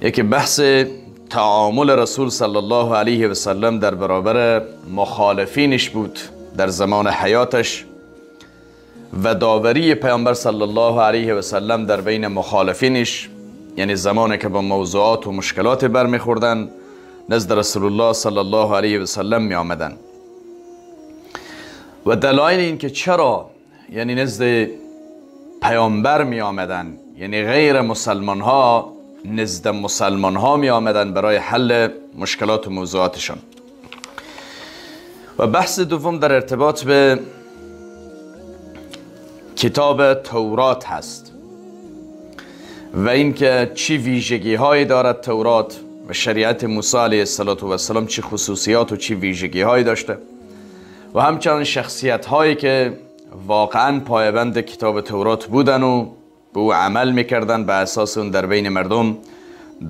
یکی بحث تعامل رسول صلی الله علیه و سلم در برابر مخالفینش بود در زمان حیاتش و داوری پیامبر صلی الله علیه و سلم در بین مخالفینش، یعنی زمانی که با موضوعات و مشکلات برمیخوردن نزد رسول الله صلی الله علیه و سلم می آمدن و دلایل این که چرا یعنی نزد پیامبر می آمدن، یعنی غیر مسلمان ها نزد مسلمان ها می آمدن برای حل مشکلات و موضوعاتشان. و بحث دوم در ارتباط به کتاب تورات هست و اینکه چی ویژگی هایی دارد تورات و شریعت موسی علیه السلام چی خصوصیات و چی ویژگی هایی داشته و همچنان شخصیت هایی که واقعا پایبند کتاب تورات بودن و به او عمل میکردن، به اساس اون در بین مردم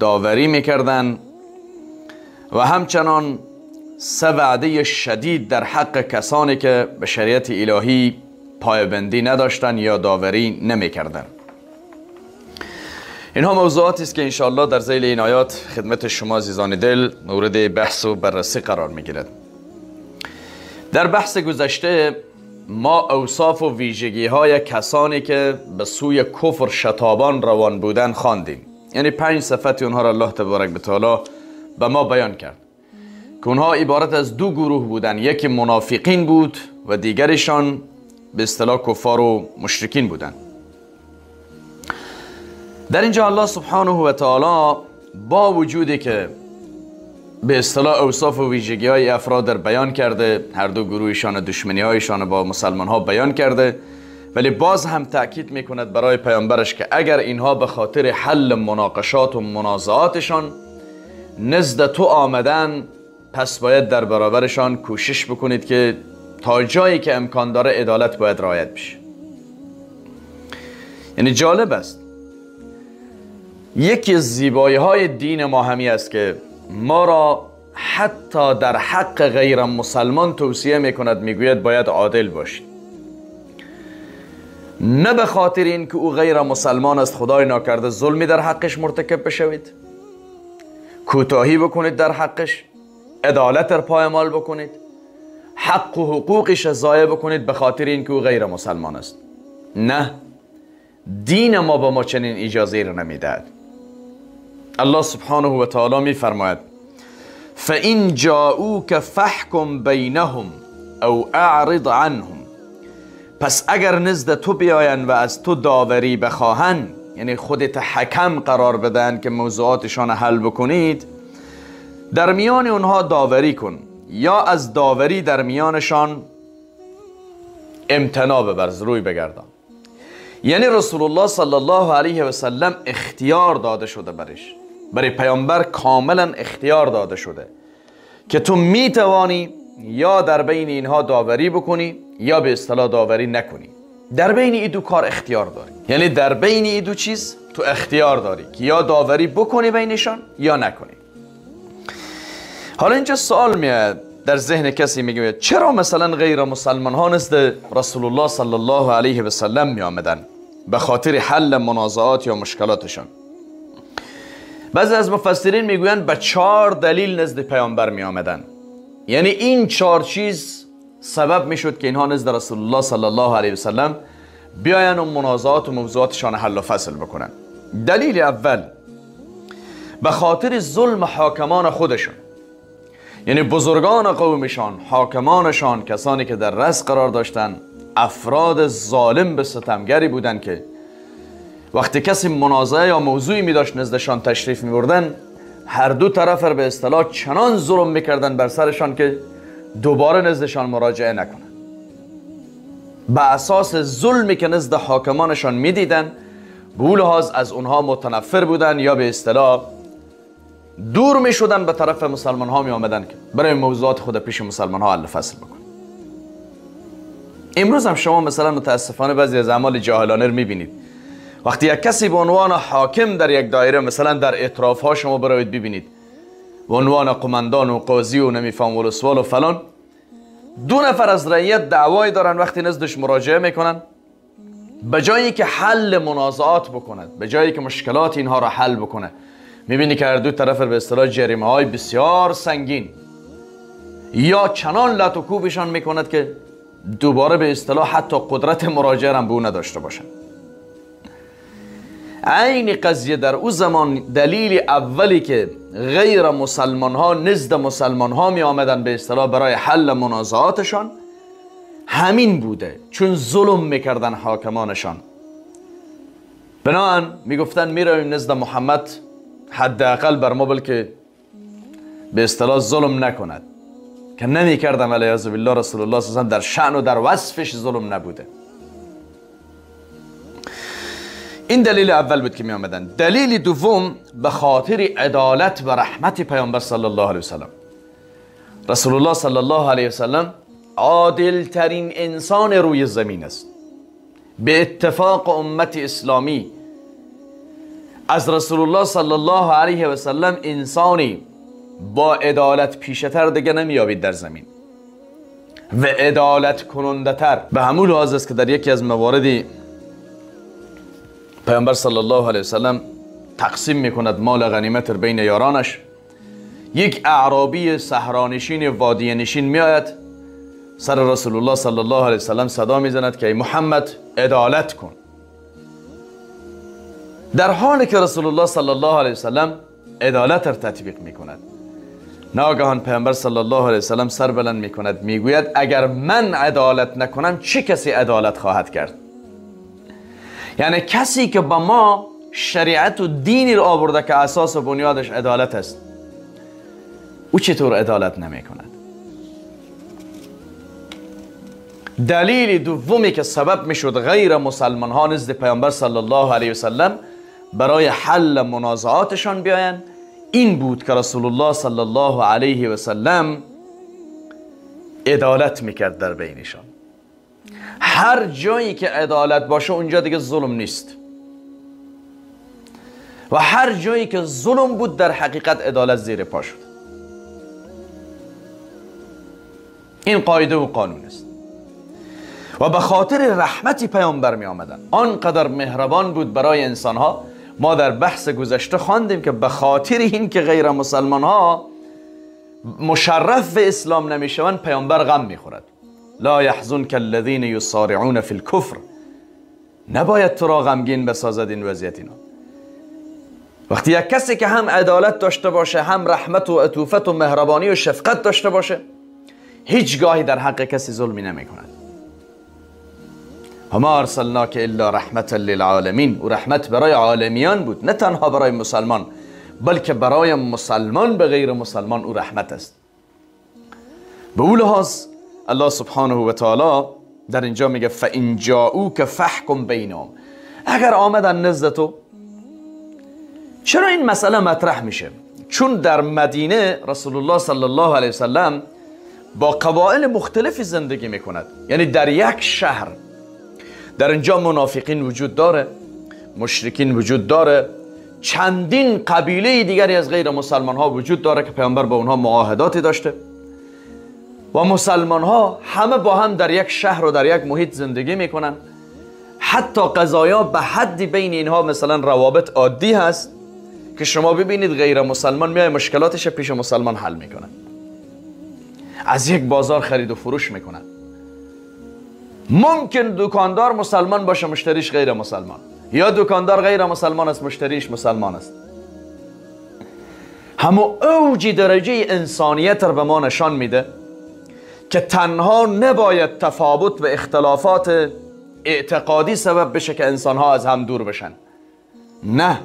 داوری میکردن و همچنان سه وعده شدید در حق کسانی که به شریعت الهی پایبندی نداشتن یا داوری نمیکردن. اینها موضوعاتی است که انشاءالله در ذیل این آیات خدمت شما عزیزان دل مورد بحث و بررسی قرار میگیرد. در بحث گذشته ما اوصاف و ویژگی های کسانی که به سوی کفر شتابان روان بودن خواندیم، یعنی 5 صفت اونها را الله تبارک و تعالی به ما بیان کرد که اونها عبارت از 2 گروه بودن، یکی منافقین بود و دیگرشان به اصطلاح کفار و مشرکین بودن. در اینجا الله سبحانه و تعالی با وجودی که به اصطلاح اوصاف و ویژگی های افراد در بیان کرده، هر 2 گروهشان دشمنی هایشان با مسلمان ها بیان کرده، ولی باز هم تأکید میکند برای پیامبرش که اگر اینها به خاطر حل مناقشات و منازعاتشان نزد تو آمدن، پس باید در برابرشان کوشش بکنید که تا جایی که امکان داره عدالت باید رعایت بشه. یعنی جالب است، یکی از زیبایی های دین ما همی است که ما را حتی در حق غیر مسلمان توصیه میکند، میگوید باید عادل باشید، نه به خاطر این که او غیر مسلمان است خدای ناکرده ظلمی در حقش مرتکب بشوید، کوتاهی بکنید در حقش، عدالت در پایمال بکنید، حق و حقوقش ضایع بکنید به خاطر این که او غیر مسلمان است. نه، دین ما به ما چنین اجازه را نمیدهد. الله سبحانه و تعالی می فرماید فَإِنْ جَاءُوكَ فَحْكُمْ بَيْنَهُمْ أَوْ أَعْرِضْ عَنْهُمْ، پس اگر نزد تو بیاین و از تو داوری بخواهن، یعنی خودت حکم قرار بدن که موضوعاتشان حل بکنید، در میان اونها داوری کن یا از داوری در میانشان امتناع ببرز، روی بگردان. یعنی رسول الله صلی الله علیه و سلم اختیار داده شده برای پیامبر کاملا اختیار داده شده که تو میتوانی یا در بین اینها داوری بکنی یا به اصطلاح داوری نکنی. در بین این 2 کار اختیار داری، یعنی در بین این 2 چیز تو اختیار داری که یا داوری بکنی بینشان یا نکنی. حالا اینجا سوال میاد در ذهن کسی، میگه چرا مثلا غیر مسلمان ها نزد رسول الله صلی الله علیه و سلم می آمدن به خاطر حل منازعات یا مشکلاتشان؟ بعضی از مفسرین میگویند به 4 دلیل نزد پیامبر می آمدن، یعنی این 4 چیز سبب میشد که اینها نزد رسول الله صلی الله علیه و سلم بیاین و منازعات و موضوعاتشان حل و فصل بکنن. دلیل اول، به خاطر ظلم حاکمان خودشون، یعنی بزرگان قومشان، حاکمانشان، کسانی که در رأس قرار داشتن، افراد ظالم به ستمگری بودن که وقتی کسی منازعه یا موضوعی می داشت نزدشان تشریف می بردن، هر 2 طرف به اصطلاح چنان ظلم میکردن بر سرشان که دوباره نزدشان مراجعه نکنن. به اساس ظلمی که نزد حاکمانشان می دیدن، به لحاظ از اونها متنفر بودن یا به اصطلاح دور می شدن، به طرف مسلمان ها می آمدن که برای موضوعات خود پیش مسلمان ها حل فصل بکن. امروز هم شما مثلا متاسفانه بعضی از اعمال جاهلانه رو می بینید. وقتی یک کسی به عنوان حاکم در یک دایره، مثلا در اطراف ها شما برایید ببینید، به عنوان قماندان و قاضی و نمیفهم ولسوال و فلان، 2 نفر از رعیت دعوایی دارن، وقتی نزدش مراجعه میکنن، به جایی که حل منازعات بکنه، به جایی که مشکلات اینها را حل بکنه، میبینی که هر دو طرف به اصطلاح جریمه های بسیار سنگین یا چنان لط و کوبشان میکند که دوباره به اصطلاح حتی قدرت مراجعه هم به او نداشته باشند. عین قضیه در او زمان دلیل اولی که غیر مسلمان ها نزد مسلمان ها می آمدن به اصطلاح برای حل منازعاتشان همین بوده، چون ظلم میکردن حاکمانشان. بنابراین میگفتن میرویم نزد محمد حداقل بر ما بلکه به اصطلاح ظلم نکند، که نمیکردم علیاذ بالله رسول الله صلی الله علیه و آله در شأن و در وصفش ظلم نبوده. این دلیل اول بود که می آمدن. دلیل دوم به خاطر عدالت و رحمت پیامبر صلی الله علیه و سلم. رسول الله صلی الله علیه و سلم عادل ترین انسان روی زمین است. به اتفاق امت اسلامی از رسول الله صلی الله علیه و سلم انسانی با عدالت پیشتر دیگه نمیابید در زمین و عدالت کننده تر. به همون لحاظ است که در یکی از مواردی پیامبر صلی الله علیه و سلم تقسیم میکند مال غنیمت بین یارانش. یک اعرابی صحرانشین وادی نشین میآید سر رسول الله صلی الله علیه و سلم صدا میزند که ای محمد عدالت کن، در حالی که رسول الله صلی الله علیه و سلم عدالت را تطبیق میکند. ناگهان پیامبر صلی الله علیه و سلم سر بلند میکند میگوید اگر من عدالت نکنم چه کسی عدالت خواهد کرد؟ یعنی کسی که با ما شریعت و دینی را آورده که اساس و بنیادش عدالت است، او چطور عدالت نمی کند؟ دلیل دومی که سبب می شد غیر مسلمان ها نزد پیامبر صلی الله علیه و سلم برای حل منازعاتشان بیایند این بود که رسول الله صلی الله علیه و سلم عدالت میکرد در بینشان. هر جایی که عدالت باشه اونجا دیگه ظلم نیست و هر جایی که ظلم بود در حقیقت عدالت زیر پا شد. این قاعده و قانون است و به خاطر رحمتی پیامبر می آمدن. آنقدر مهربان بود برای انسان ها. ما در بحث گذشته خواندیم که به خاطر این که غیر مسلمان ها مشرف به اسلام نمی شوند پیامبر غم می خورد. لا يحزنك الذين يصارعون في الكفر. نباید تو را غمگین بسازد این وضعیت اینا. وقتی یک کسی که هم عدالت داشته باشه هم رحمت و عطوفت و مهربانی و شفقت داشته باشه هیچگاهی در حق کسی ظلمی نمی کند. وما ارسلناک الا رحمتا للعالمین. و رحمت برای عالمیان بود، نه تنها برای مسلمان بلکه برای مسلمان به غیر مسلمان او رحمت است. به اون لحاظ الله سبحانه و تعالی در اینجا میگه فَإِنْ جَاءُوكَ فَاحْكُمْ بَيْنَهُمْ. اگر آمدن نزد تو، چرا این مسئله مطرح میشه؟ چون در مدینه رسول الله صلی الله علیه وسلم با قبایل مختلفی زندگی میکند. یعنی در یک شهر در اینجا منافقین وجود داره، مشرکین وجود داره، چندین قبیله دیگری از غیر مسلمان ها وجود داره که پیامبر با اونها معاهداتی داشته و مسلمان ها همه با هم در یک شهر و در یک محیط زندگی میکنن. حتی قضایا به حدی بین اینها مثلا روابط عادی هست که شما ببینید غیر مسلمان میای مشکلاتش پیش مسلمان حل میکنن، از یک بازار خرید و فروش میکنن. ممکن دکاندار مسلمان باشه مشتریش غیر مسلمان، یا دکاندار غیر مسلمان است مشتریش مسلمان است. همو اوج درجه انسانیت رو به ما نشان میده که تنها نباید تفاوت و اختلافات اعتقادی سبب بشه که انسانها از هم دور بشن. نه،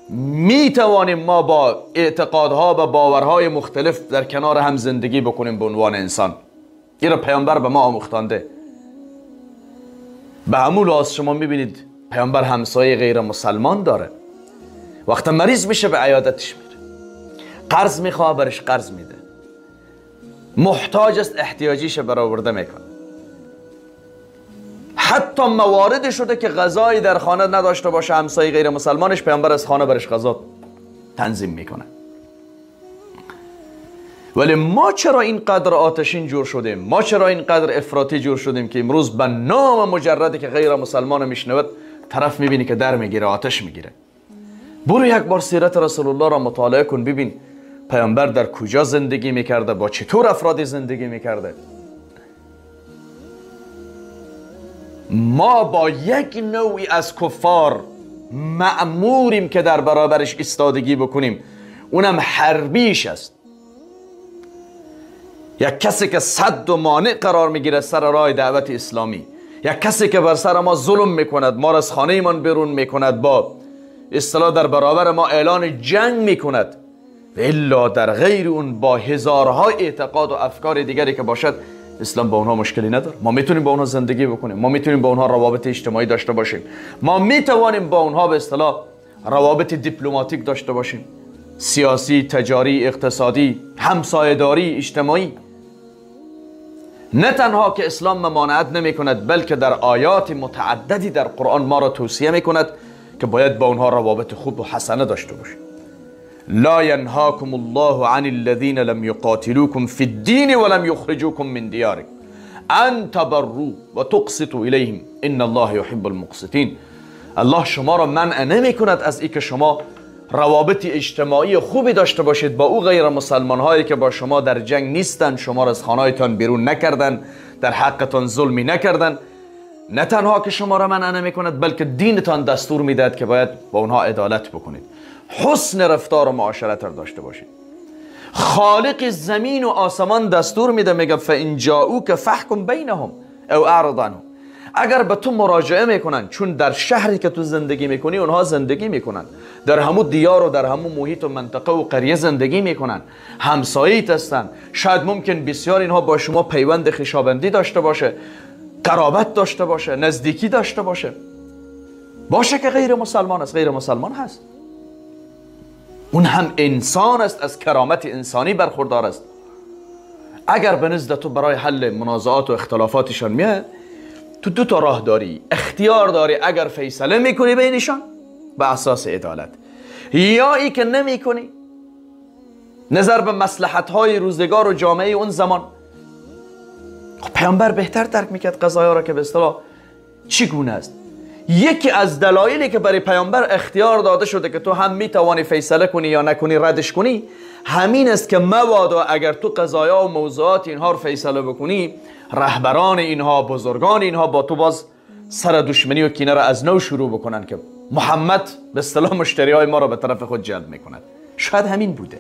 می توانیم ما با اعتقادها و باورهای مختلف در کنار هم زندگی بکنیم به عنوان انسان. این رو پیامبر به ما آموختانده. به همون لحاظ شما میبینید پیامبر همسایه غیر مسلمان داره، وقتی مریض میشه به عیادتش میره، قرض میخواه برش قرض میده، محتاج است احتیاجیش برآورده میکنه. حتی موارد شده که غذایی در خانه نداشته باشه همسایه غیر مسلمانش، پیامبر از خانه برش غذا تنظیم میکنه. ولی ما چرا اینقدر آتشین جور شدیم؟ ما چرا اینقدر افراطی جور شدیم که امروز به نام مجردی که غیر مسلمان میشنود طرف میبینی که در میگیره، آتش میگیره؟ برو یک بار سیرت رسول الله را مطالعه کن، ببین پیامبر در کجا زندگی میکرده، با چطور افرادی زندگی میکرده. ما با یک نوعی از کفار مأموریم که در برابرش ایستادگی بکنیم، اونم حربیش است. یک کسی که صد و مانع قرار میگیره سر راه دعوت اسلامی، یک کسی که بر سر ما ظلم میکند، ما را از خانه ایمان بیرون میکند، با اصطلاح در برابر ما اعلان جنگ میکند، و الا در غیر اون با هزارها اعتقاد و افکار دیگری که باشد، اسلام با اونها مشکلی نداره. ما میتونیم با اونها زندگی بکنیم، ما میتونیم با اونها روابط اجتماعی داشته باشیم، ما میتوانیم با اونها به اصطلاح روابط دیپلماتیک داشته باشیم، سیاسی، تجاری، اقتصادی، همسایه‌داری، اجتماعی. نه تنها که اسلام ممانعت نمی کند، بلکه در آیات متعددی در قرآن ما را توصیه می کند که باید با اونها روابط خوب و حسنه داشته باشیم. لا ینهاکم الله عن الذین لم یقاتلوکم فی الدین ولم یخرجوکم من دیارکم ان تبروا و تقسطوا الیهم ان الله یحب المقسطین. الله شما را منع نمی کند از اینکه شما روابط اجتماعی خوبی داشته باشید با او غیر مسلمان هایی که با شما در جنگ نیستن، شما را از خانه‌تان بیرون نکردن، در حقتان ظلمی نکردن. نه تنها که شما را منع نمی کند، بلکه دینتان دستور میدهد که باید با اونها عدالت بکنید، حسن رفتار و معاشرت را داشته باشید. خالق زمین و آسمان دستور میده، میگه فان جاءوک فاحکم بینهم او اعرض عنهم. اگر به تو مراجعه میکنن، چون در شهری که تو زندگی میکنی اونها زندگی میکنن، در همون دیار و در همون محیط و منطقه و قریه زندگی میکنن، همسایه‌ایت هستن، شاید ممکن بسیار اینها با شما پیوند خویشاوندی داشته باشه، قرابت داشته باشه، نزدیکی داشته باشه که غیر مسلمان است، غیر مسلمان هست، اون هم انسان است، از کرامت انسانی برخوردار است. اگر به نزد تو برای حل منازعات و اختلافاتشان میاد، تو دو تا راه داری، اختیار داری. اگر فیصله میکنی بینشان به اساس عدالت، یا ای که نمیکنی، نظر به مصلحت های روزگار و جامعه اون زمان. خب پیامبر بهتر درک میکرد قضایا را که به اصطلاح چگونه است. یکی از دلایلی که برای پیامبر اختیار داده شده که تو هم میتوانی فیصله کنی یا نکنی، ردش کنی، همین است که مبادا اگر تو قضایا و موضوعات اینها رو فیصله بکنی، رهبران اینها، بزرگان اینها با تو باز سر دشمنی و کینه را از نو شروع بکنن که محمد به اصطلاح مشتری های ما را به طرف خود جلب میکند. شاید همین بوده.